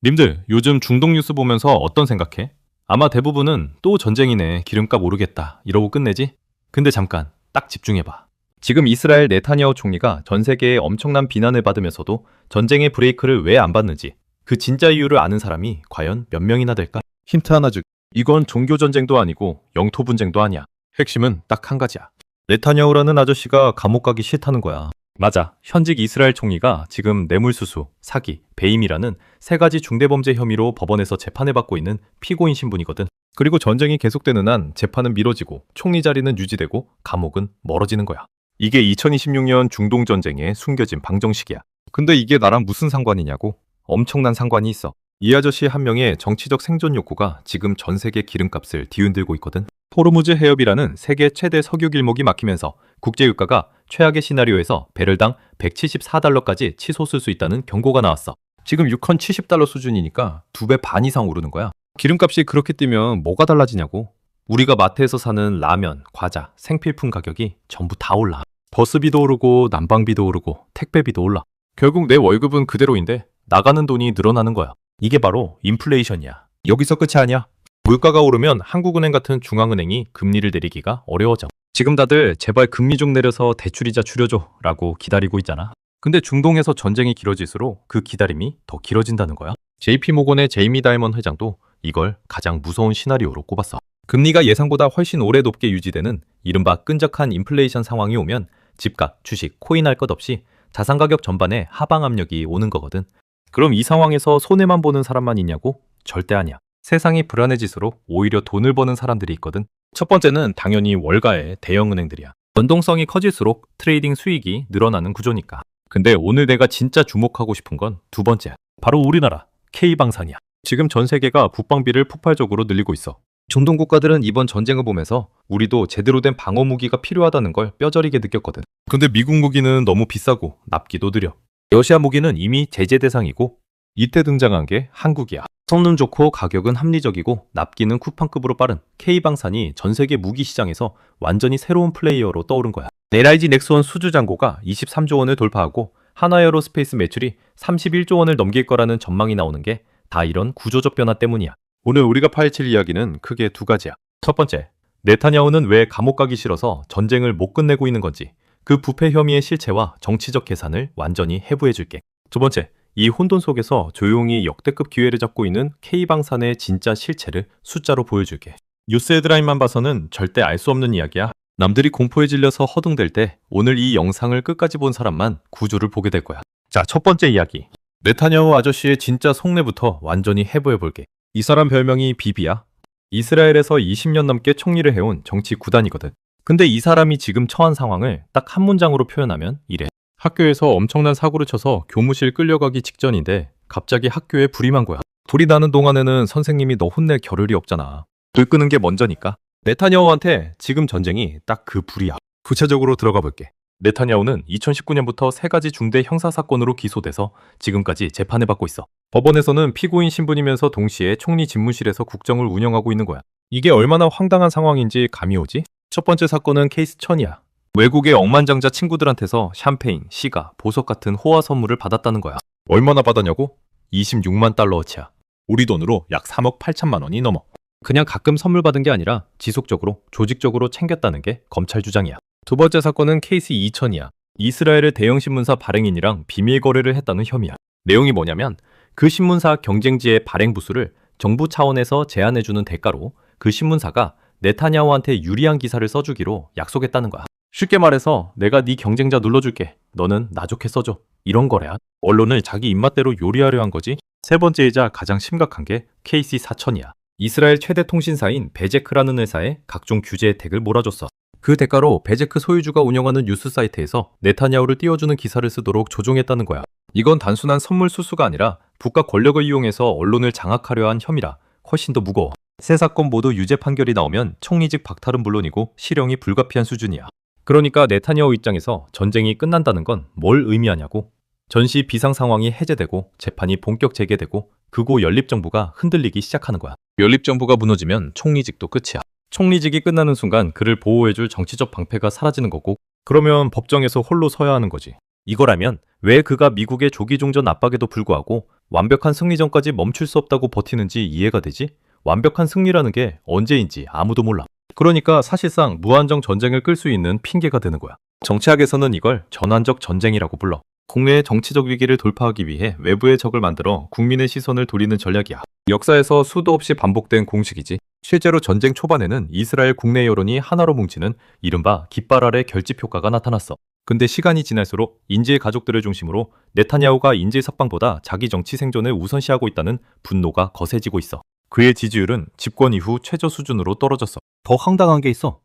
님들, 요즘 중동 뉴스 보면서 어떤 생각해? 아마 대부분은 또 전쟁이네, 기름값 오르겠다, 이러고 끝내지? 근데 잠깐, 딱 집중해봐. 지금 이스라엘 네타냐후 총리가 전 세계에 엄청난 비난을 받으면서도 전쟁의 브레이크를 왜 안 받는지, 그 진짜 이유를 아는 사람이 과연 몇 명이나 될까? 힌트 하나 줄. 이건 종교전쟁도 아니고 영토 분쟁도 아니야. 핵심은 딱 한 가지야. 네타냐후라는 아저씨가 감옥 가기 싫다는 거야. 맞아. 현직 이스라엘 총리가 지금 뇌물수수, 사기, 배임이라는 세 가지 중대범죄 혐의로 법원에서 재판을 받고 있는 피고인 신분이거든. 그리고 전쟁이 계속되는 한 재판은 미뤄지고 총리 자리는 유지되고 감옥은 멀어지는 거야. 이게 2026년 중동전쟁의 숨겨진 방정식이야. 근데 이게 나랑 무슨 상관이냐고? 엄청난 상관이 있어. 이 아저씨 한 명의 정치적 생존 욕구가 지금 전 세계 기름값을 뒤흔들고 있거든. 호르무즈 해협이라는 세계 최대 석유 길목이 막히면서 국제유가가 최악의 시나리오에서 배럴당 174달러까지 치솟을 수 있다는 경고가 나왔어. 지금 6,070달러 수준이니까 2배 반 이상 오르는 거야. 기름값이 그렇게 뛰면 뭐가 달라지냐고. 우리가 마트에서 사는 라면, 과자, 생필품 가격이 전부 다 올라. 버스비도 오르고 난방비도 오르고 택배비도 올라. 결국 내 월급은 그대로인데 나가는 돈이 늘어나는 거야. 이게 바로 인플레이션이야. 여기서 끝이 아니야. 물가가 오르면 한국은행 같은 중앙은행이 금리를 내리기가 어려워져. 지금 다들 제발 금리 좀 내려서 대출이자 줄여줘 라고 기다리고 있잖아. 근데 중동에서 전쟁이 길어질수록 그 기다림이 더 길어진다는 거야. JP모건의 제이미 다이먼 회장도 이걸 가장 무서운 시나리오로 꼽았어. 금리가 예상보다 훨씬 오래 높게 유지되는 이른바 끈적한 인플레이션 상황이 오면 집값, 주식, 코인 할 것 없이 자산 가격 전반에 하방 압력이 오는 거거든. 그럼 이 상황에서 손해만 보는 사람만 있냐고? 절대 아니야. 세상이 불안해질수록 오히려 돈을 버는 사람들이 있거든. 첫 번째는 당연히 월가의 대형은행들이야. 변동성이 커질수록 트레이딩 수익이 늘어나는 구조니까. 근데 오늘 내가 진짜 주목하고 싶은 건 두 번째야. 바로 우리나라 K방산이야. 지금 전 세계가 국방비를 폭발적으로 늘리고 있어. 중동 국가들은 이번 전쟁을 보면서 우리도 제대로 된 방어 무기가 필요하다는 걸 뼈저리게 느꼈거든. 근데 미국 무기는 너무 비싸고 납기도 느려. 러시아 무기는 이미 제재 대상이고 이때 등장한 게 한국이야. 성능 좋고 가격은 합리적이고 납기는 쿠팡급으로 빠른 K방산이 전 세계 무기 시장에서 완전히 새로운 플레이어로 떠오른 거야. LIG 넥스원 수주 잔고가 23조 원을 돌파하고 하나에어로스페이스 매출이 31조 원을 넘길 거라는 전망이 나오는 게 다 이런 구조적 변화 때문이야. 오늘 우리가 파헤칠 이야기는 크게 두 가지야. 첫 번째, 네타냐후는 왜 감옥 가기 싫어서 전쟁을 못 끝내고 있는 건지, 그 부패 혐의의 실체와 정치적 계산을 완전히 해부해줄게. 두 번째, 이 혼돈 속에서 조용히 역대급 기회를 잡고 있는 K방산의 진짜 실체를 숫자로 보여줄게. 뉴스 헤드라인만 봐서는 절대 알 수 없는 이야기야. 남들이 공포에 질려서 허둥댈 때 오늘 이 영상을 끝까지 본 사람만 구조를 보게 될 거야. 자, 첫 번째 이야기. 네타냐후 아저씨의 진짜 속내부터 완전히 해부해볼게. 이 사람 별명이 비비야. 이스라엘에서 20년 넘게 총리를 해온 정치 구단이거든. 근데 이 사람이 지금 처한 상황을 딱 한 문장으로 표현하면 이래. 학교에서 엄청난 사고를 쳐서 교무실 끌려가기 직전인데 갑자기 학교에 불이 난 거야. 불이 나는 동안에는 선생님이 너 혼낼 겨를이 없잖아. 불 끄는 게 먼저니까. 네타냐후한테 지금 전쟁이 딱 그 불이야. 구체적으로 들어가 볼게. 네타냐후는 2019년부터 세 가지 중대 형사사건으로 기소돼서 지금까지 재판을 받고 있어. 법원에서는 피고인 신분이면서 동시에 총리 집무실에서 국정을 운영하고 있는 거야. 이게 얼마나 황당한 상황인지 감이 오지? 첫 번째 사건은 케이스 1000이야. 외국의 억만장자 친구들한테서 샴페인, 시가, 보석 같은 호화 선물을 받았다는 거야. 얼마나 받았냐고? 26만 달러어치야. 우리 돈으로 약 3억 8천만 원이 넘어. 그냥 가끔 선물 받은 게 아니라 지속적으로, 조직적으로 챙겼다는 게 검찰 주장이야. 두 번째 사건은 케이스 2000이야. 이스라엘의 대형 신문사 발행인이랑 비밀 거래를 했다는 혐의야. 내용이 뭐냐면 그 신문사 경쟁지의 발행 부수를 정부 차원에서 제한해주는 대가로 그 신문사가 네타냐후한테 유리한 기사를 써주기로 약속했다는 거야. 쉽게 말해서 내가 네 경쟁자 눌러줄게. 너는 나 좋게 써줘. 이런 거래야. 언론을 자기 입맛대로 요리하려 한 거지. 세 번째이자 가장 심각한 게 케이스 4000이야. 이스라엘 최대 통신사인 베제크라는 회사에 각종 규제 혜택을 몰아줬어. 그 대가로 베제크 소유주가 운영하는 뉴스 사이트에서 네타냐후를 띄워주는 기사를 쓰도록 조종했다는 거야. 이건 단순한 선물 수수가 아니라 국가 권력을 이용해서 언론을 장악하려 한 혐의라 훨씬 더 무거워. 세 사건 모두 유죄 판결이 나오면 총리직 박탈은 물론이고 실형이 불가피한 수준이야. 그러니까 네타냐후 입장에서 전쟁이 끝난다는 건 뭘 의미하냐고. 전시 비상 상황이 해제되고 재판이 본격 재개되고 그고 연립정부가 흔들리기 시작하는 거야. 연립정부가 무너지면 총리직도 끝이야. 총리직이 끝나는 순간 그를 보호해줄 정치적 방패가 사라지는 거고, 그러면 법정에서 홀로 서야 하는 거지. 이거라면 왜 그가 미국의 조기 종전 압박에도 불구하고 완벽한 승리전까지 멈출 수 없다고 버티는지 이해가 되지? 완벽한 승리라는 게 언제인지 아무도 몰라. 그러니까 사실상 무한정 전쟁을 끌 수 있는 핑계가 되는 거야. 정치학에서는 이걸 전환적 전쟁이라고 불러. 국내의 정치적 위기를 돌파하기 위해 외부의 적을 만들어 국민의 시선을 돌리는 전략이야. 역사에서 수도 없이 반복된 공식이지. 실제로 전쟁 초반에는 이스라엘 국내 여론이 하나로 뭉치는 이른바 깃발 아래 결집 효과가 나타났어. 근데 시간이 지날수록 인질 가족들을 중심으로 네타냐후가 인질 석방보다 자기 정치 생존을 우선시하고 있다는 분노가 거세지고 있어. 그의 지지율은 집권 이후 최저 수준으로 떨어졌어. 더 황당한 게 있어.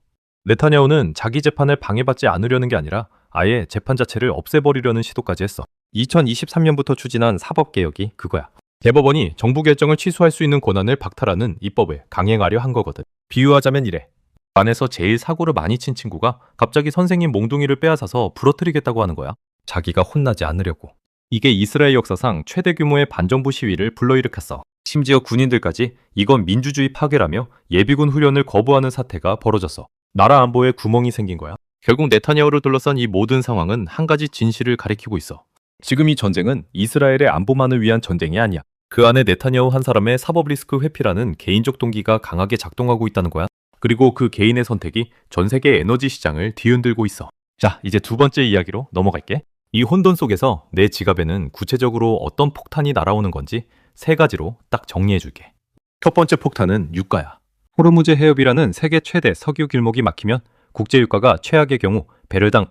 네타냐후는 자기 재판을 방해받지 않으려는 게 아니라 아예 재판 자체를 없애버리려는 시도까지 했어. 2023년부터 추진한 사법개혁이 그거야. 대법원이 정부 결정을 취소할 수 있는 권한을 박탈하는 입법을 강행하려 한 거거든. 비유하자면 이래. 반에서 제일 사고를 많이 친 친구가 갑자기 선생님 몽둥이를 빼앗아서 부러뜨리겠다고 하는 거야. 자기가 혼나지 않으려고. 이게 이스라엘 역사상 최대 규모의 반정부 시위를 불러일으켰어. 심지어 군인들까지 이건 민주주의 파괴라며 예비군 훈련을 거부하는 사태가 벌어졌어. 나라 안보에 구멍이 생긴 거야. 결국 네타냐후를 둘러싼 이 모든 상황은 한 가지 진실을 가리키고 있어. 지금 이 전쟁은 이스라엘의 안보만을 위한 전쟁이 아니야. 그 안에 네타냐후 한 사람의 사법 리스크 회피라는 개인적 동기가 강하게 작동하고 있다는 거야. 그리고 그 개인의 선택이 전 세계 에너지 시장을 뒤흔들고 있어. 자, 이제 두 번째 이야기로 넘어갈게. 이 혼돈 속에서 내 지갑에는 구체적으로 어떤 폭탄이 날아오는 건지 세 가지로 딱 정리해줄게. 첫 번째 폭탄은 유가야. 호르무즈 해협이라는 세계 최대 석유 길목이 막히면 국제유가가 최악의 경우 배럴당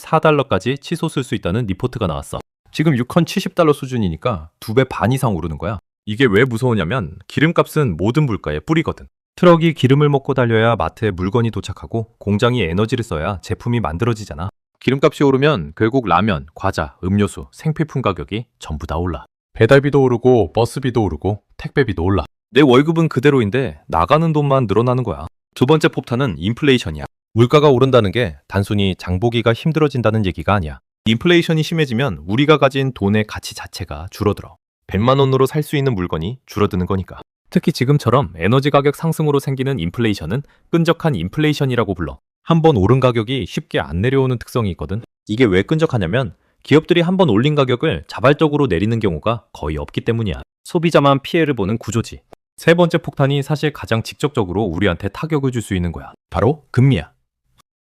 174달러까지 치솟을 수 있다는 리포트가 나왔어. 지금 6,070달러 수준이니까 2배 반 이상 오르는 거야. 이게 왜 무서우냐면 기름값은 모든 물가의 뿌리거든. 트럭이 기름을 먹고 달려야 마트에 물건이 도착하고 공장이 에너지를 써야 제품이 만들어지잖아. 기름값이 오르면 결국 라면, 과자, 음료수, 생필품 가격이 전부 다 올라. 배달비도 오르고 버스비도 오르고 택배비도 올라. 내 월급은 그대로인데 나가는 돈만 늘어나는 거야. 두 번째 폭탄은 인플레이션이야. 물가가 오른다는 게 단순히 장보기가 힘들어진다는 얘기가 아니야. 인플레이션이 심해지면 우리가 가진 돈의 가치 자체가 줄어들어. 100만 원으로 살 수 있는 물건이 줄어드는 거니까. 특히 지금처럼 에너지 가격 상승으로 생기는 인플레이션은 끈적한 인플레이션이라고 불러. 한번 오른 가격이 쉽게 안 내려오는 특성이 있거든. 이게 왜 끈적하냐면 기업들이 한번 올린 가격을 자발적으로 내리는 경우가 거의 없기 때문이야. 소비자만 피해를 보는 구조지. 세 번째 폭탄이 사실 가장 직접적으로 우리한테 타격을 줄 수 있는 거야. 바로 금리야.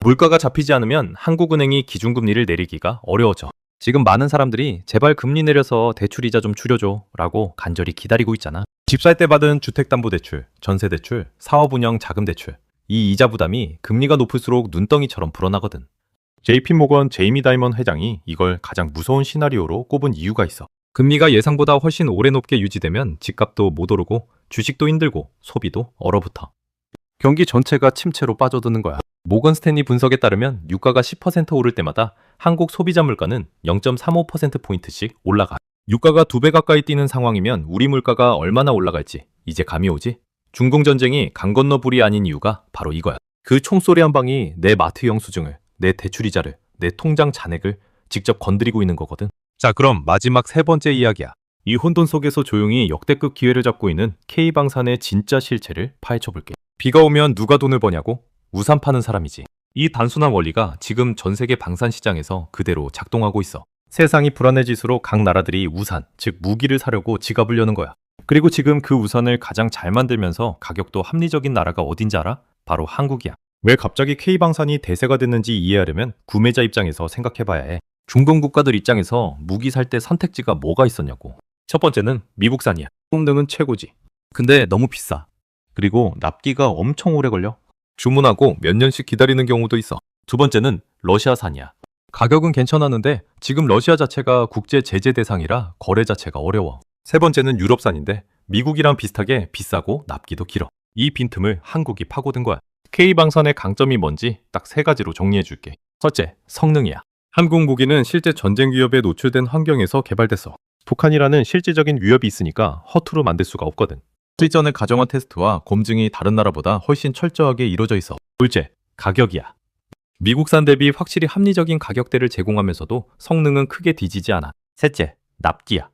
물가가 잡히지 않으면 한국은행이 기준금리를 내리기가 어려워져. 지금 많은 사람들이 제발 금리 내려서 대출이자 좀 줄여줘 라고 간절히 기다리고 있잖아. 집 살 때 받은 주택담보대출, 전세대출, 사업운영 자금대출. 이 이자 부담이 금리가 높을수록 눈덩이처럼 불어나거든. JP모건 제이미 다이먼 회장이 이걸 가장 무서운 시나리오로 꼽은 이유가 있어. 금리가 예상보다 훨씬 오래 높게 유지되면 집값도 못 오르고 주식도 힘들고 소비도 얼어붙어. 경기 전체가 침체로 빠져드는 거야. 모건 스탠리 분석에 따르면 유가가 10% 오를 때마다 한국 소비자 물가는 0.35%포인트씩 올라가. 유가가 2배 가까이 뛰는 상황이면 우리 물가가 얼마나 올라갈지 이제 감이 오지? 중공전쟁이 강 건너 불이 아닌 이유가 바로 이거야. 그 총소리 한 방이 내 마트 영수증을, 내 대출이자를, 내 통장 잔액을 직접 건드리고 있는 거거든. 자, 그럼 마지막 세 번째 이야기야. 이 혼돈 속에서 조용히 역대급 기회를 잡고 있는 K방산의 진짜 실체를 파헤쳐볼게. 비가 오면 누가 돈을 버냐고? 우산 파는 사람이지. 이 단순한 원리가 지금 전 세계 방산 시장에서 그대로 작동하고 있어. 세상이 불안해질수록 각 나라들이 우산, 즉 무기를 사려고 지갑을 여는 거야. 그리고 지금 그 우산을 가장 잘 만들면서 가격도 합리적인 나라가 어딘지 알아? 바로 한국이야. 왜 갑자기 K방산이 대세가 됐는지 이해하려면 구매자 입장에서 생각해봐야 해. 중동 국가들 입장에서 무기 살 때 선택지가 뭐가 있었냐고. 첫 번째는 미국산이야. 성능은 최고지. 근데 너무 비싸. 그리고 납기가 엄청 오래 걸려. 주문하고 몇 년씩 기다리는 경우도 있어. 두 번째는 러시아산이야. 가격은 괜찮았는데 지금 러시아 자체가 국제 제재 대상이라 거래 자체가 어려워. 세 번째는 유럽산인데 미국이랑 비슷하게 비싸고 납기도 길어. 이 빈틈을 한국이 파고든 거야. K방산의 강점이 뭔지 딱 세 가지로 정리해줄게. 첫째, 성능이야. 한국 무기는 실제 전쟁 위협에 노출된 환경에서 개발됐어. 북한이라는 실질적인 위협이 있으니까 허투루 만들 수가 없거든. 실전에 가정한 테스트와 검증이 다른 나라보다 훨씬 철저하게 이루어져 있어. 둘째, 가격이야. 미국산 대비 확실히 합리적인 가격대를 제공하면서도 성능은 크게 뒤지지 않아. 셋째, 납기야.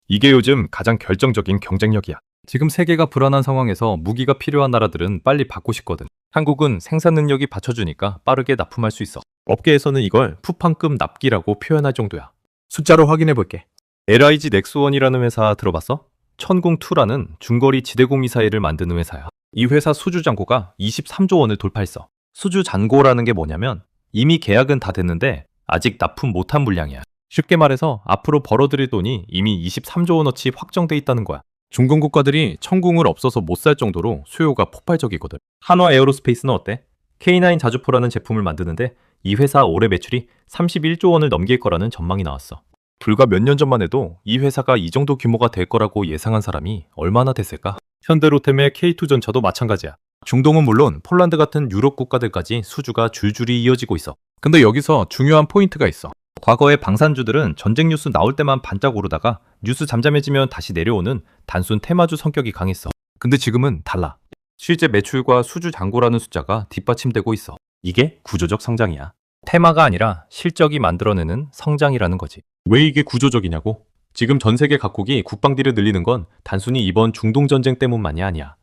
이게 요즘 가장 결정적인 경쟁력이야. 지금 세계가 불안한 상황에서 무기가 필요한 나라들은 빨리 받고 싶거든. 한국은 생산 능력이 받쳐주니까 빠르게 납품할 수 있어. 업계에서는 이걸 푸판급 납기라고 표현할 정도야. 숫자로 확인해 볼게. LIG 넥스원이라는 회사 들어봤어? 천궁2라는 중거리 지대공 미사일을 만드는 회사야. 이 회사 수주 잔고가 23조 원을 돌파했어. 수주 잔고라는 게 뭐냐면 이미 계약은 다 됐는데 아직 납품 못한 물량이야. 쉽게 말해서 앞으로 벌어들일 돈이 이미 23조 원어치 확정돼 있다는 거야. 중동 국가들이 천궁을 없어서 못 살 정도로 수요가 폭발적이거든. 한화 에어로스페이스는 어때? K9 자주포라는 제품을 만드는데 이 회사 올해 매출이 31조 원을 넘길 거라는 전망이 나왔어. 불과 몇 년 전만 해도 이 회사가 이 정도 규모가 될 거라고 예상한 사람이 얼마나 됐을까? 현대로템의 K2 전차도 마찬가지야. 중동은 물론 폴란드 같은 유럽 국가들까지 수주가 줄줄이 이어지고 있어. 근데 여기서 중요한 포인트가 있어. 과거의 방산주들은 전쟁 뉴스 나올 때만 반짝 오르다가 뉴스 잠잠해지면 다시 내려오는 단순 테마주 성격이 강했어. 근데 지금은 달라. 실제 매출과 수주 잔고라는 숫자가 뒷받침되고 있어. 이게 구조적 성장이야. 테마가 아니라 실적이 만들어내는 성장이라는 거지. 왜 이게 구조적이냐고? 지금 전 세계 각국이 국방비를 늘리는 건 단순히 이번 중동 전쟁 때문만이 아니야.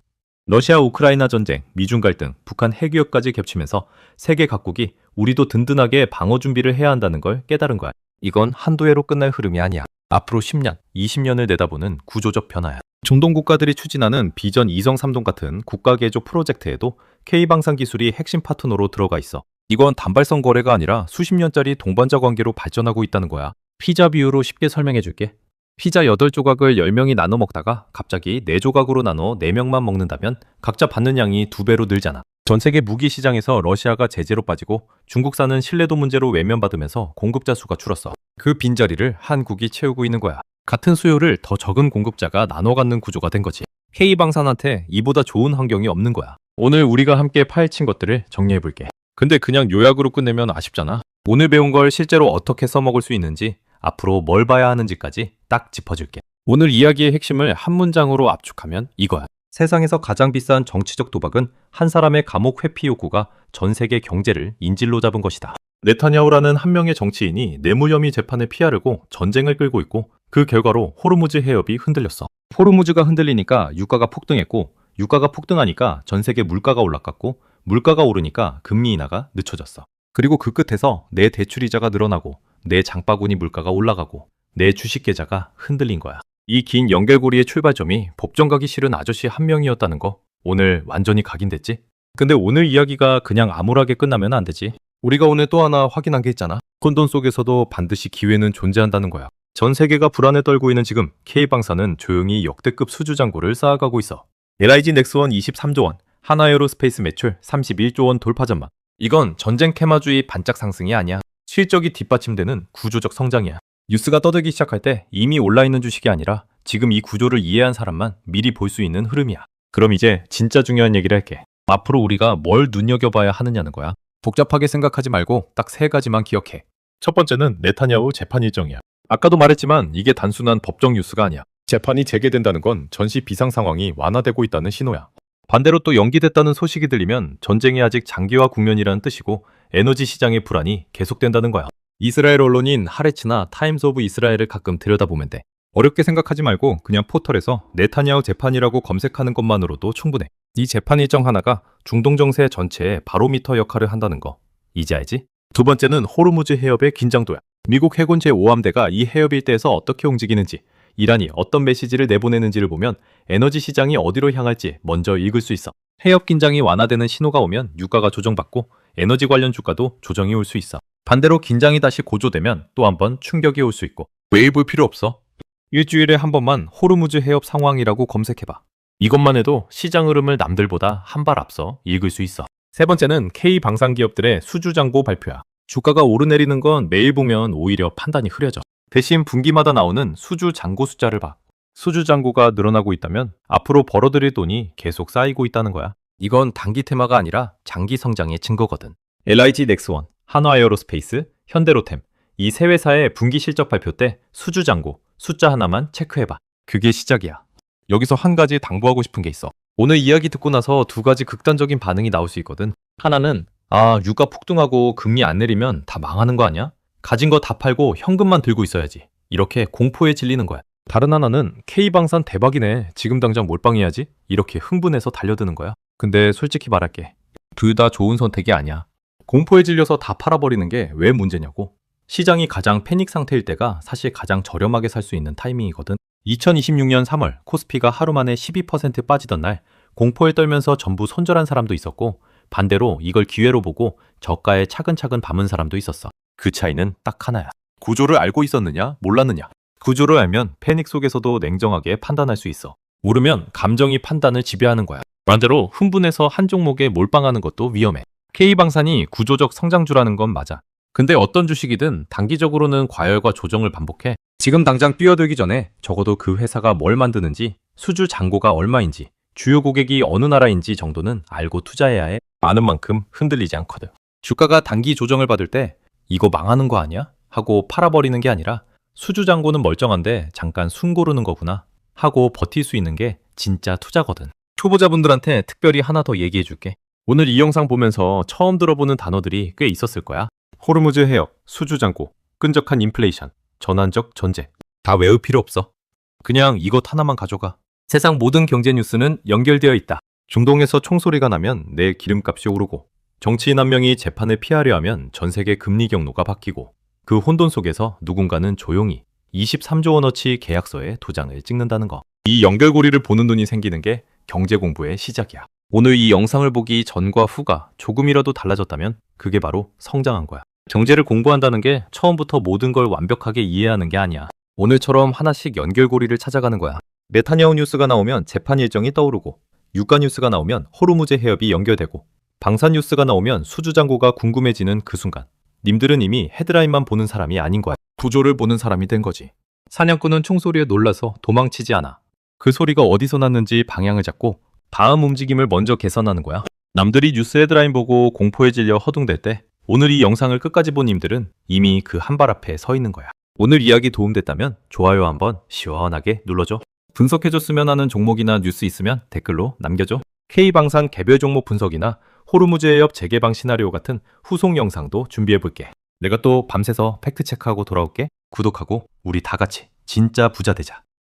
러시아 우크라이나 전쟁, 미중 갈등, 북한 핵위협까지 겹치면서 세계 각국이 우리도 든든하게 방어 준비를 해야 한다는 걸 깨달은 거야. 이건 한두 해로 끝날 흐름이 아니야. 앞으로 10년, 20년을 내다보는 구조적 변화야. 중동 국가들이 추진하는 비전 2성 3동 같은 국가 개조 프로젝트에도 K방산 기술이 핵심 파트너로 들어가 있어. 이건 단발성 거래가 아니라 수십 년짜리 동반자 관계로 발전하고 있다는 거야. 피자 비유로 쉽게 설명해 줄게. 피자 8조각을 10명이 나눠 먹다가 갑자기 4조각으로 나눠 4명만 먹는다면 각자 받는 양이 2배로 늘잖아. 전 세계 무기 시장에서 러시아가 제재로 빠지고 중국산은 신뢰도 문제로 외면받으면서 공급자 수가 줄었어. 그 빈자리를 한국이 채우고 있는 거야. 같은 수요를 더 적은 공급자가 나눠 갖는 구조가 된 거지. K방산한테 이보다 좋은 환경이 없는 거야. 오늘 우리가 함께 파헤친 것들을 정리해 볼게. 근데 그냥 요약으로 끝내면 아쉽잖아. 오늘 배운 걸 실제로 어떻게 써먹을 수 있는지, 앞으로 뭘 봐야 하는지까지 딱 짚어줄게. 오늘 이야기의 핵심을 한 문장으로 압축하면 이거야. 세상에서 가장 비싼 정치적 도박은 한 사람의 감옥 회피 욕구가 전 세계 경제를 인질로 잡은 것이다. 네타냐후라는 한 명의 정치인이 뇌물 혐의 재판을 피하려고 전쟁을 끌고 있고 그 결과로 호르무즈 해협이 흔들렸어. 호르무즈가 흔들리니까 유가가 폭등했고 유가가 폭등하니까 전 세계 물가가 올라갔고 물가가 오르니까 금리 인하가 늦춰졌어. 그리고 그 끝에서 내 대출이자가 늘어나고 내 장바구니 물가가 올라가고 내 주식 계좌가 흔들린 거야. 이 긴 연결고리의 출발점이 법정 가기 싫은 아저씨 한 명이었다는 거 오늘 완전히 각인됐지? 근데 오늘 이야기가 그냥 암울하게 끝나면 안 되지. 우리가 오늘 또 하나 확인한 게 있잖아. 혼돈 속에서도 반드시 기회는 존재한다는 거야. 전 세계가 불안에 떨고 있는 지금 K방산은 조용히 역대급 수주 잔고를 쌓아가고 있어. LIG 넥스원 23조 원, 한화에어로스페이스 매출 31조 원 돌파 전망. 이건 전쟁 테마주의 반짝 상승이 아니야. 실적이 뒷받침되는 구조적 성장이야. 뉴스가 떠들기 시작할 때 이미 올라있는 주식이 아니라 지금 이 구조를 이해한 사람만 미리 볼 수 있는 흐름이야. 그럼 이제 진짜 중요한 얘기를 할게. 앞으로 우리가 뭘 눈여겨봐야 하느냐는 거야. 복잡하게 생각하지 말고 딱 3가지만 기억해. 첫 번째는 네타냐후 재판 일정이야. 아까도 말했지만 이게 단순한 법정 뉴스가 아니야. 재판이 재개된다는 건 전시 비상 상황이 완화되고 있다는 신호야. 반대로 또 연기됐다는 소식이 들리면 전쟁이 아직 장기화 국면이라는 뜻이고 에너지 시장의 불안이 계속된다는 거야. 이스라엘 언론인 하레츠나 타임스 오브 이스라엘을 가끔 들여다보면 돼. 어렵게 생각하지 말고 그냥 포털에서 네타냐후 재판이라고 검색하는 것만으로도 충분해. 이 재판 일정 하나가 중동 정세 전체의 바로미터 역할을 한다는 거 이제 알지? 두 번째는 호르무즈 해협의 긴장도야. 미국 해군 제5함대가 이 해협 일대에서 어떻게 움직이는지, 이란이 어떤 메시지를 내보내는지를 보면 에너지 시장이 어디로 향할지 먼저 읽을 수 있어. 해협 긴장이 완화되는 신호가 오면 유가가 조정받고 에너지 관련 주가도 조정이 올 수 있어. 반대로 긴장이 다시 고조되면 또 한 번 충격이 올 수 있고. 매일 볼 필요 없어. 일주일에 한 번만 호르무즈 해협 상황이라고 검색해봐. 이것만 해도 시장 흐름을 남들보다 한 발 앞서 읽을 수 있어. 세 번째는 K 방산기업들의 수주잔고 발표야. 주가가 오르내리는 건 매일 보면 오히려 판단이 흐려져. 대신 분기마다 나오는 수주잔고 숫자를 봐. 수주잔고가 늘어나고 있다면 앞으로 벌어들일 돈이 계속 쌓이고 있다는 거야. 이건 단기 테마가 아니라 장기 성장의 증거거든. LIG 넥스원, 한화에어로스페이스, 현대로템 이 세 회사의 분기 실적 발표 때 수주잔고 숫자 하나만 체크해봐. 그게 시작이야. 여기서 한 가지 당부하고 싶은 게 있어. 오늘 이야기 듣고 나서 2가지 극단적인 반응이 나올 수 있거든. 하나는 유가 폭등하고 금리 안 내리면 다 망하는 거 아니야? 가진 거 다 팔고 현금만 들고 있어야지. 이렇게 공포에 질리는 거야. 다른 하나는 K방산 대박이네. 지금 당장 몰빵해야지. 이렇게 흥분해서 달려드는 거야. 근데 솔직히 말할게. 둘 다 좋은 선택이 아니야. 공포에 질려서 다 팔아버리는 게 왜 문제냐고. 시장이 가장 패닉 상태일 때가 사실 가장 저렴하게 살 수 있는 타이밍이거든. 2026년 3월 코스피가 하루 만에 12% 빠지던 날 공포에 떨면서 전부 손절한 사람도 있었고, 반대로 이걸 기회로 보고 저가에 차근차근 담은 사람도 있었어. 그 차이는 딱 하나야. 구조를 알고 있었느냐, 몰랐느냐. 구조를 알면 패닉 속에서도 냉정하게 판단할 수 있어. 모르면 감정이 판단을 지배하는 거야. 반대로 흥분해서 한 종목에 몰빵하는 것도 위험해. K방산이 구조적 성장주라는 건 맞아. 근데 어떤 주식이든 단기적으로는 과열과 조정을 반복해. 지금 당장 뛰어들기 전에 적어도 그 회사가 뭘 만드는지, 수주 잔고가 얼마인지, 주요 고객이 어느 나라인지 정도는 알고 투자해야 해. 아는 만큼 흔들리지 않거든. 주가가 단기 조정을 받을 때 이거 망하는 거 아니야? 하고 팔아버리는 게 아니라 수주 잔고는 멀쩡한데 잠깐 숨 고르는 거구나 하고 버틸 수 있는 게 진짜 투자거든. 초보자분들한테 특별히 하나 더 얘기해 줄게. 오늘 이 영상 보면서 처음 들어보는 단어들이 꽤 있었을 거야. 호르무즈 해역, 수주 잔고, 끈적한 인플레이션, 전환적 전제. 다 외울 필요 없어. 그냥 이것 하나만 가져가. 세상 모든 경제 뉴스는 연결되어 있다. 중동에서 총소리가 나면 내일 기름값이 오르고, 정치인 한 명이 재판을 피하려 하면 전 세계 금리 경로가 바뀌고, 그 혼돈 속에서 누군가는 조용히 23조 원어치 계약서에 도장을 찍는다는 거. 이 연결고리를 보는 눈이 생기는 게 경제 공부의 시작이야. 오늘 이 영상을 보기 전과 후가 조금이라도 달라졌다면 그게 바로 성장한 거야. 경제를 공부한다는 게 처음부터 모든 걸 완벽하게 이해하는 게 아니야. 오늘처럼 하나씩 연결고리를 찾아가는 거야. 네타냐후 뉴스가 나오면 재판 일정이 떠오르고, 유가 뉴스가 나오면 호르무즈 해협이 연결되고, 방산 뉴스가 나오면 수주 잔고가 궁금해지는 그 순간, 님들은 이미 헤드라인만 보는 사람이 아닌 거야. 구조를 보는 사람이 된 거지. 사냥꾼은 총소리에 놀라서 도망치지 않아. 그 소리가 어디서 났는지 방향을 잡고 다음 움직임을 먼저 계산하는 거야. 남들이 뉴스 헤드라인 보고 공포에 질려 허둥댈 때 오늘 이 영상을 끝까지 본 님들은 이미 그 한 발 앞에 서 있는 거야. 오늘 이야기 도움됐다면 좋아요 한번 시원하게 눌러줘. 분석해줬으면 하는 종목이나 뉴스 있으면 댓글로 남겨줘. K방산 개별 종목 분석이나 호르무즈 해협 재개방 시나리오 같은 후속 영상도 준비해볼게. 내가 또 밤새서 팩트체크하고 돌아올게. 구독하고 우리 다 같이 진짜 부자 되자.